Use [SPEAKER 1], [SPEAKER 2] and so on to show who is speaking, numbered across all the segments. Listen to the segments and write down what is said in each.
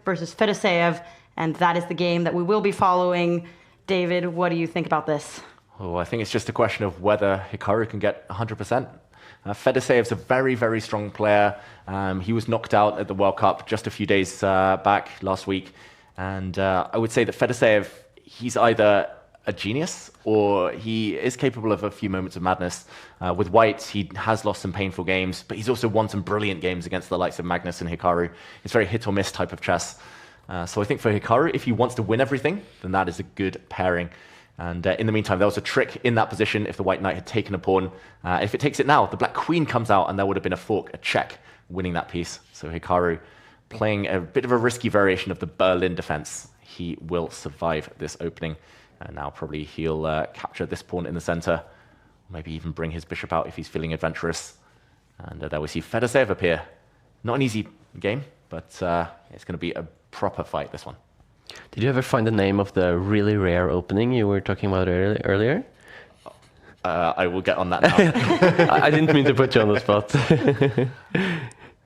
[SPEAKER 1] versus Fedoseev, and that is the game that we will be following. David, what do you think about this?
[SPEAKER 2] Oh, I think it's just a question of whether Hikaru can get 100%. Fedoseev's a very, very strong player. He was knocked out at the World Cup just a few days back last week. And I would say that Fedoseev, he's either a genius or he is capable of a few moments of madness. With white, he has lost some painful games, but he's also won some brilliant games against the likes of Magnus and Hikaru. It's very hit or miss type of chess. So I think for Hikaru, if he wants to win everything, then that is a good pairing. And in the meantime, there was a trick in that position if the white knight had taken a pawn. If it takes it now, the black queen comes out and there would have been a fork, a check, winning that piece. So Hikaru playing a bit of a risky variation of the Berlin defense. He will survive this opening. And now probably he'll capture this pawn in the center. Maybe even bring his bishop out if he's feeling adventurous. And there we see Fedoseev appear. Not an easy game, but it's going to be a proper fight, this one.
[SPEAKER 3] Did you ever find the name of the really rare opening you were talking about earlier?
[SPEAKER 2] I will get on that now.
[SPEAKER 3] I didn't mean to put you on the spot.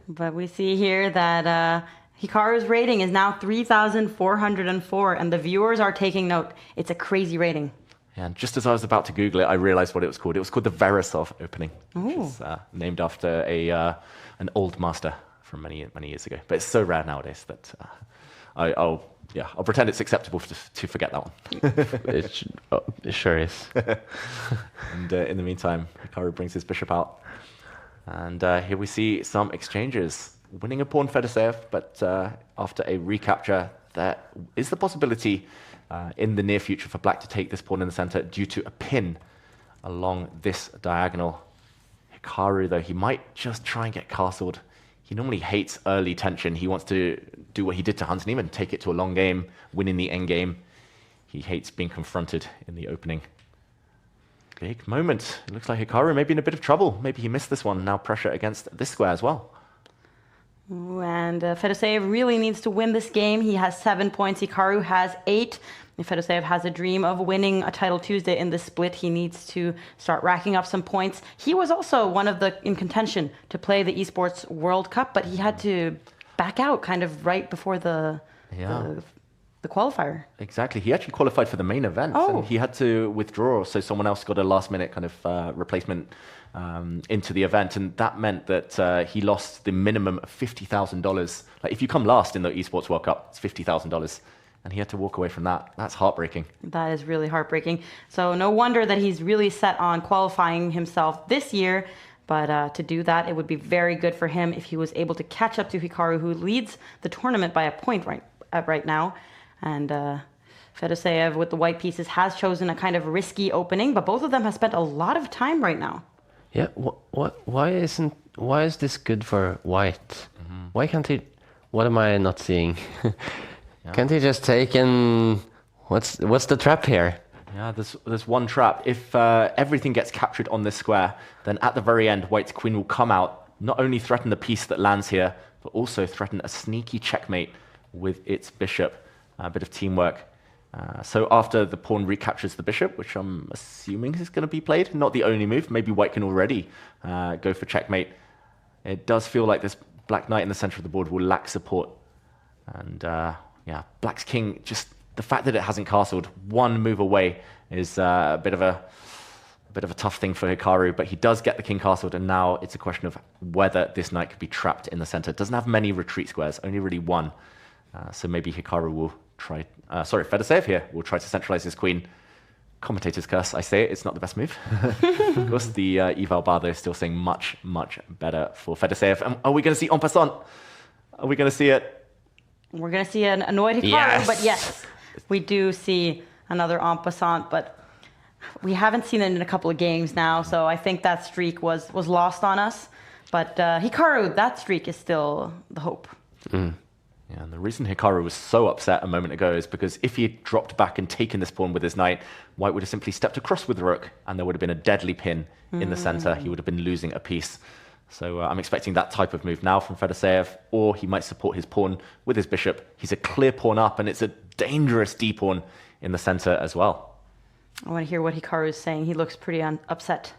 [SPEAKER 1] But we see here that Hikaru's rating is now 3,404, and the viewers are taking note. It's a crazy rating.
[SPEAKER 2] Yeah, and just as I was about to Google it, I realized what it was called. It was called the Fedoseev opening, which is named after an old master from many years ago. But it's so rare nowadays that I'll pretend it's acceptable to forget that one.
[SPEAKER 3] It sure is.
[SPEAKER 2] And in the meantime, Hikaru brings his bishop out. And here we see some exchanges. Winning a pawn Fedoseev, but after a recapture, there is the possibility in the near future for black to take this pawn in the center due to a pin along this diagonal. Hikaru, though, he might just try and get castled. He normally hates early tension. He wants to do what he did to Hans Niemann, take it to a long game, win in the end game. He hates being confronted in the opening. Big moment. It looks like Hikaru may be in a bit of trouble. Maybe he missed this one. Now pressure against this square as well.
[SPEAKER 1] And Fedoseev really needs to win this game. He has 7 points. Hikaru has 8. If Fedoseev has a dream of winning a title Tuesday in this split, he needs to start racking up some points. He was also one of the in contention to play the Esports World Cup, but he had to back out kind of right before the qualifier.
[SPEAKER 2] Exactly. He actually qualified for the main event, and he had to withdraw, so someone else got a last-minute kind of replacement into the event, and that meant that he lost the minimum of $50,000. Like, if you come last in the Esports World Cup, it's $50,000. And he had to walk away from that. That's heartbreaking.
[SPEAKER 1] That is really heartbreaking. So no wonder that he's really set on qualifying himself this year. But to do that, it would be very good for him if he was able to catch up to Hikaru, who leads the tournament by a point right now. And Fedoseev, with the white pieces, has chosen a kind of risky opening, but both of them have spent a lot of time right now.
[SPEAKER 3] Yeah. Why is this good for white? Mm-hmm. Why can't he? What am I not seeing? Yeah. Can't he just take and what's the trap here?
[SPEAKER 2] Yeah, there's one trap. If everything gets captured on this square, then at the very end, white's queen will come out, not only threaten the piece that lands here, but also threaten a sneaky checkmate with its bishop. A bit of teamwork. So after the pawn recaptures the bishop, which I'm assuming is going to be played, not the only move. Maybe white can already go for checkmate. It does feel like this black knight in the center of the board will lack support. And yeah, black's king, just the fact that it hasn't castled one move away is a bit of a tough thing for Hikaru, but he does get the king castled, and now it's a question of whether this knight could be trapped in the center. It doesn't have many retreat squares, only really one. So maybe Hikaru will try, Fedoseev here will try to centralize his queen. Commentator's curse, I say it, it's not the best move. Of course, the eval bar, though, is still saying much, much better for Fedoseev. And are we going to see en passant? Are we going to see it?
[SPEAKER 1] We're going to see an annoyed Hikaru, but yes, we do see another en passant, but we haven't seen it in a couple of games now, so I think that streak was lost on us. But Hikaru, that streak is still the hope.
[SPEAKER 3] Mm.
[SPEAKER 2] Yeah, and the reason Hikaru was so upset a moment ago is because if he had dropped back and taken this pawn with his knight, white would have simply stepped across with the rook, and there would have been a deadly pin in the center. He would have been losing a piece. So I'm expecting that type of move now from Fedoseev, or he might support his pawn with his bishop. He's a clear pawn up, and it's a dangerous d-pawn in the center as well.
[SPEAKER 1] I want to hear what Hikaru is saying. He looks pretty upset.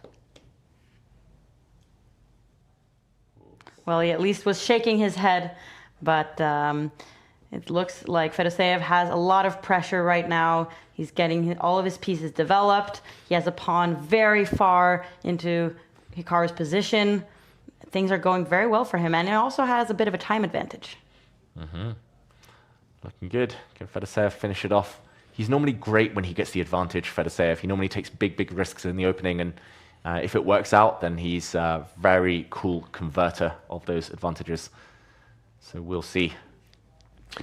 [SPEAKER 1] Well, he at least was shaking his head, but It looks like Fedoseev has a lot of pressure right now. He's getting all of his pieces developed. He has a pawn very far into Hikaru's position. Things are going very well for him, and he also has a bit of a time advantage.
[SPEAKER 2] Looking good. Can Fedoseev finish it off? He's normally great when he gets the advantage, Fedoseev. He normally takes big risks in the opening, and if it works out, then he's a very cool converter of those advantages. So we'll see.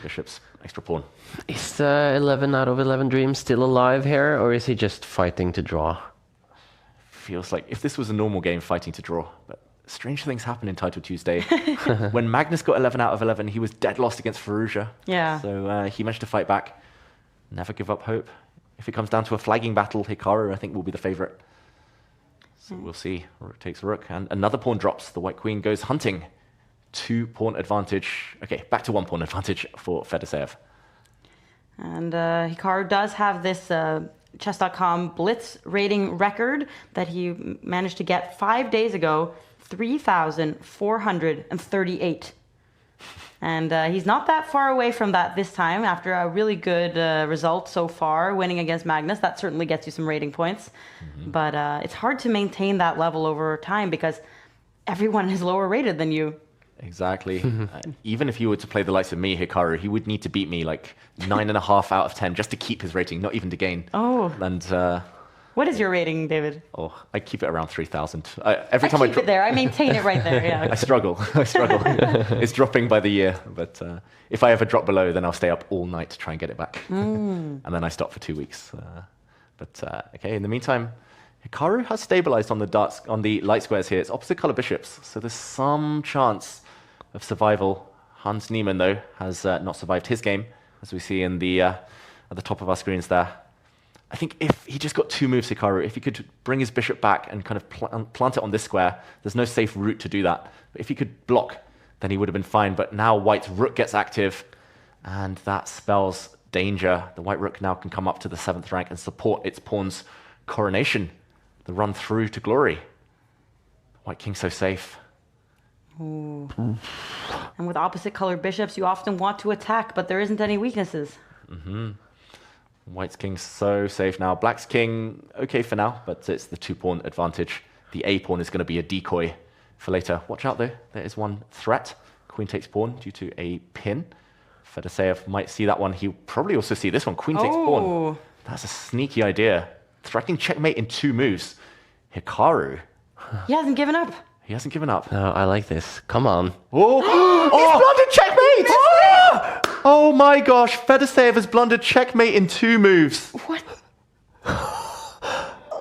[SPEAKER 2] Bishop's extra pawn.
[SPEAKER 3] Is the 11 out of 11 dream still alive here, or is he just fighting to draw?
[SPEAKER 2] Feels like if this was a normal game, fighting to draw. But strange things happen in Title Tuesday. When Magnus got 11 out of 11, he was dead lost against Firouzja.
[SPEAKER 1] Yeah.
[SPEAKER 2] So he managed to fight back. Never give up hope. If it comes down to a flagging battle, Hikaru, I think, will be the favorite. So we'll see. Rook takes rook, and another pawn drops. The white queen goes hunting. 2-pawn advantage. Okay, back to 1-pawn advantage for Fedoseev.
[SPEAKER 1] And Hikaru does have this chess.com blitz rating record that he managed to get 5 days ago, 3,438. And he's not that far away from that this time after a really good result so far, winning against Magnus. That certainly gets you some rating points. But it's hard to maintain that level over time because everyone is lower rated than you.
[SPEAKER 2] Exactly. Even if you were to play the likes of me, Hikaru, he would need to beat me like 9.5 out of 10 just to keep his rating, not even to gain.
[SPEAKER 1] Oh.
[SPEAKER 2] And
[SPEAKER 1] what is your rating, David?
[SPEAKER 2] oh, I keep it around 3,000.
[SPEAKER 1] I keep it there. I maintain it right there. Yeah.
[SPEAKER 2] I struggle. It's dropping by the year, but if I ever drop below, then I'll stay up all night to try and get it back, and then I stop for 2 weeks. Okay. In the meantime, Hikaru has stabilized on the light squares here. It's opposite color bishops, so there's some chance of survival. Hans Niemann, though, has not survived his game, as we see in the at the top of our screens there. I think if he just got 2 moves, Hikaru, if he could bring his bishop back and kind of plant it on this square, there's no safe route to do that. But if he could block, then he would have been fine. But now white's rook gets active, and that spells danger. The white rook now can come up to the 7th rank and support its pawn's coronation, the run through to glory. White king's so safe.
[SPEAKER 1] Ooh. And with opposite colored bishops, you often want to attack, but there isn't any weaknesses.
[SPEAKER 2] White's king's so safe now. Black's king, okay for now, but it's the 2-pawn advantage. The A pawn is going to be a decoy for later. Watch out, though. There is one threat. Queen takes pawn due to a pin. Fedoseev might see that one. He'll probably also see this one. Queen takes pawn. That's a sneaky idea. Threatening checkmate in 2 moves. Hikaru.
[SPEAKER 1] He hasn't given up.
[SPEAKER 2] He hasn't given up.
[SPEAKER 3] No, I like this. Come on.
[SPEAKER 2] Oh, he's blundered checkmate! Oh my gosh, Fedoseev has blundered checkmate in 2 moves.
[SPEAKER 1] What?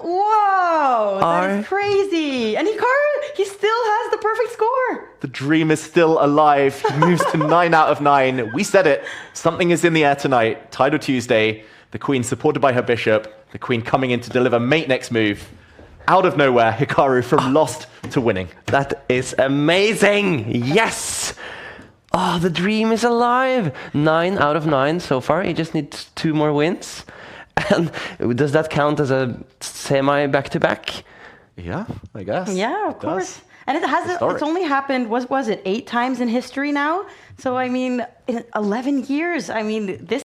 [SPEAKER 1] Whoa, that's crazy. And Hikaru, he still has the perfect score.
[SPEAKER 2] The dream is still alive. He moves to 9 out of 9. We said it. Something is in the air tonight. Title Tuesday. The queen supported by her bishop. The queen coming in to deliver mate next move. Out of nowhere, Hikaru from lost to winning.
[SPEAKER 3] That is amazing. Yes. Oh, the dream is alive. 9 out of 9 so far. He just needs 2 more wins. And does that count as a semi back-to-back?
[SPEAKER 2] Yeah, I guess.
[SPEAKER 1] Yeah, of course. And it's only happened, was it 8 times in history now? So, I mean, in 11 years, I mean, this